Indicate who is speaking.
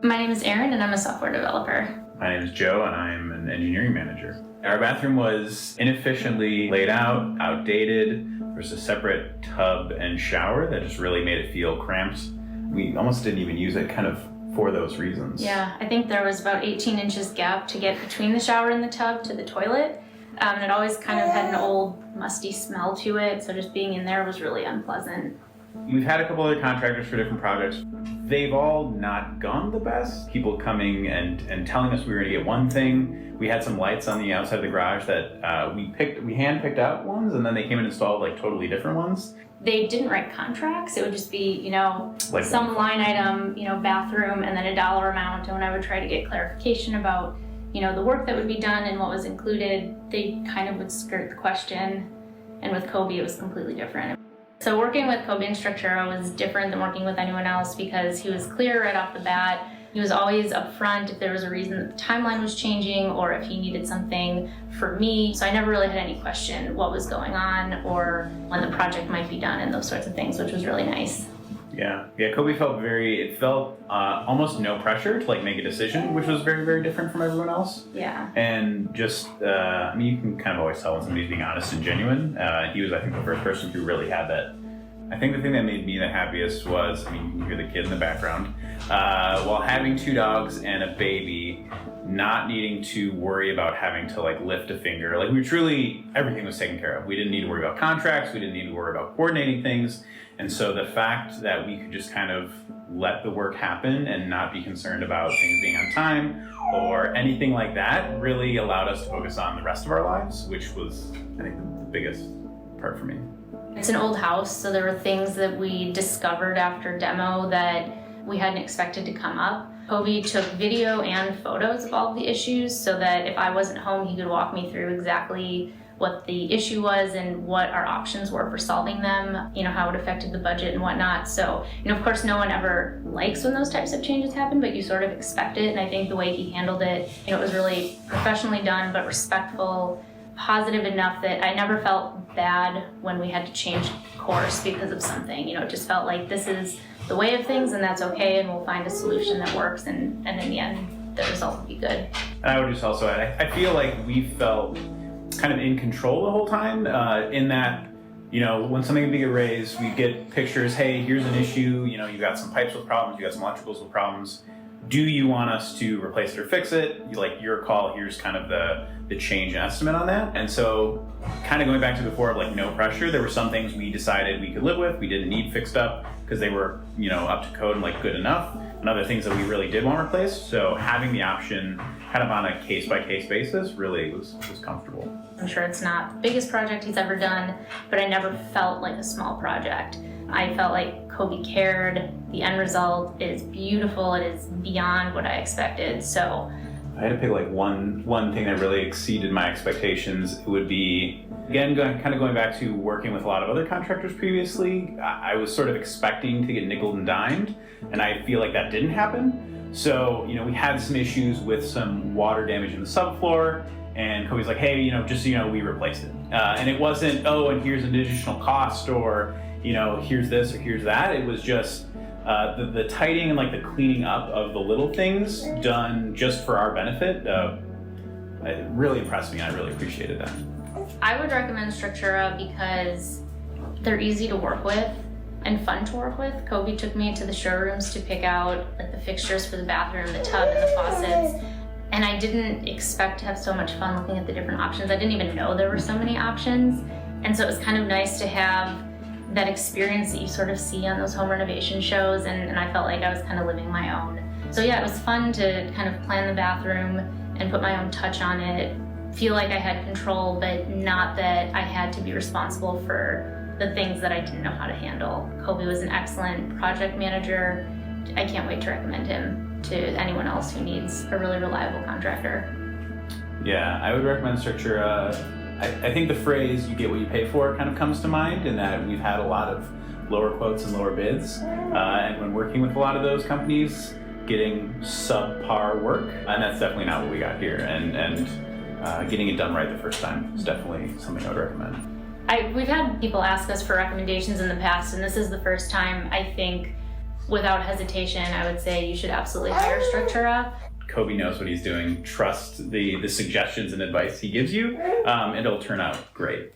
Speaker 1: My name is Erin and I'm a software developer.
Speaker 2: My name is Joe and I'm an engineering manager. Our bathroom was inefficiently laid out, outdated. There's a separate tub and shower that just really made it feel cramped. We almost didn't even use it kind of for those reasons.
Speaker 1: Yeah, I think there was about 18 inches gap to get between the shower and the tub to the toilet. And it always kind of had an old musty smell to it, so just being in there was really unpleasant.
Speaker 2: We've had a couple other contractors for different projects. They've all not gone the best. People coming and telling us we were gonna get one thing. We had some lights on the outside of the garage that we hand-picked out ones, and then they came and installed like totally different ones.
Speaker 1: They didn't write contracts. It would just be,
Speaker 2: Like
Speaker 1: some line item, bathroom, and then a dollar amount. And when I would try to get clarification about, the work that would be done and what was included, they kind of would skirt the question. And with Kobe, it was completely different. So working with Kobe and Structura was different than working with anyone else because he was clear right off the bat. He was always upfront if there was a reason that the timeline was changing or if he needed something for me. So I never really had any question what was going on or when the project might be done and those sorts of things, which was really nice.
Speaker 2: Yeah, Kobe felt almost no pressure to make a decision, which was very, very different from everyone else.
Speaker 1: Yeah.
Speaker 2: And just, you can kind of always tell when somebody's being honest and genuine. He was, I think, the first person who really had that. I think the thing that made me the happiest was, you can hear the kid in the background, while having 2 dogs and a baby, not needing to worry about having to lift a finger. Everything was taken care of. We didn't need to worry about contracts. We didn't need to worry about coordinating things. And so the fact that we could just kind of let the work happen and not be concerned about things being on time or anything like that really allowed us to focus on the rest of our lives, which was, I think, the biggest part for me.
Speaker 1: It's an old house, so there were things that we discovered after demo that we hadn't expected to come up. Kobe took video and photos of all of the issues so that if I wasn't home, he could walk me through exactly what the issue was and what our options were for solving them, how it affected the budget and whatnot. So, of course, no one ever likes when those types of changes happen, but you sort of expect it. And I think the way he handled it, it was really professionally done, but respectful, positive enough that I never felt bad when we had to change course because of something. It just felt like this is the way of things and that's okay, and we'll find a solution that works, and in the end, the result will be good.
Speaker 2: And I would just also add, I feel like we felt kind of in control the whole time, in that, when something would be raised, we get pictures, hey, here's an issue, you got some pipes with problems, you got some electricals with problems. Do you want us to replace it or fix it? Your call, here's kind of the change estimate on that. And so kind of going back to before of no pressure, there were some things we decided we could live with, we didn't need fixed up because they were, up to code and good enough. And other things that we really did want replaced. So having the option kind of on a case-by-case basis really was comfortable.
Speaker 1: I'm sure it's not the biggest project he's ever done, but I never felt like a small project. I felt like Kobe cared. The end result is beautiful. It is beyond what I expected. So
Speaker 2: I had to pick one thing that really exceeded my expectations. It would be, again, going back to working with a lot of other contractors previously, I was sort of expecting to get nickeled and dimed, and I feel like that didn't happen. So, we had some issues with some water damage in the subfloor, and Kobe's like, hey, just so you know, we replaced it. And it wasn't, oh, and here's an additional cost, or, here's this or here's that. It was just the tidying and the cleaning up of the little things done just for our benefit. It really impressed me, and I really appreciated that.
Speaker 1: I would recommend Structura because they're easy to work with and fun to work with. Kobe took me to the showrooms to pick out the fixtures for the bathroom, the tub, and the faucets. And I didn't expect to have so much fun looking at the different options. I didn't even know there were so many options. And so it was kind of nice to have that experience that you sort of see on those home renovation shows, and I felt like I was kind of living my own. So yeah, it was fun to kind of plan the bathroom and put my own touch on it, feel like I had control, but not that I had to be responsible for the things that I didn't know how to handle. Kobe was an excellent project manager. I can't wait to recommend him to anyone else who needs a really reliable contractor.
Speaker 2: Yeah, I would recommend Structura. I think the phrase, you get what you pay for, kind of comes to mind, in that we've had a lot of lower quotes and lower bids. And when working with a lot of those companies, getting subpar work, and that's definitely not what we got here. And getting it done right the first time is definitely something I would recommend.
Speaker 1: We've had people ask us for recommendations in the past, and this is the first time I think without hesitation, I would say you should absolutely hire Structura.
Speaker 2: Kobe knows what he's doing. Trust the suggestions and advice he gives you, and it'll turn out great.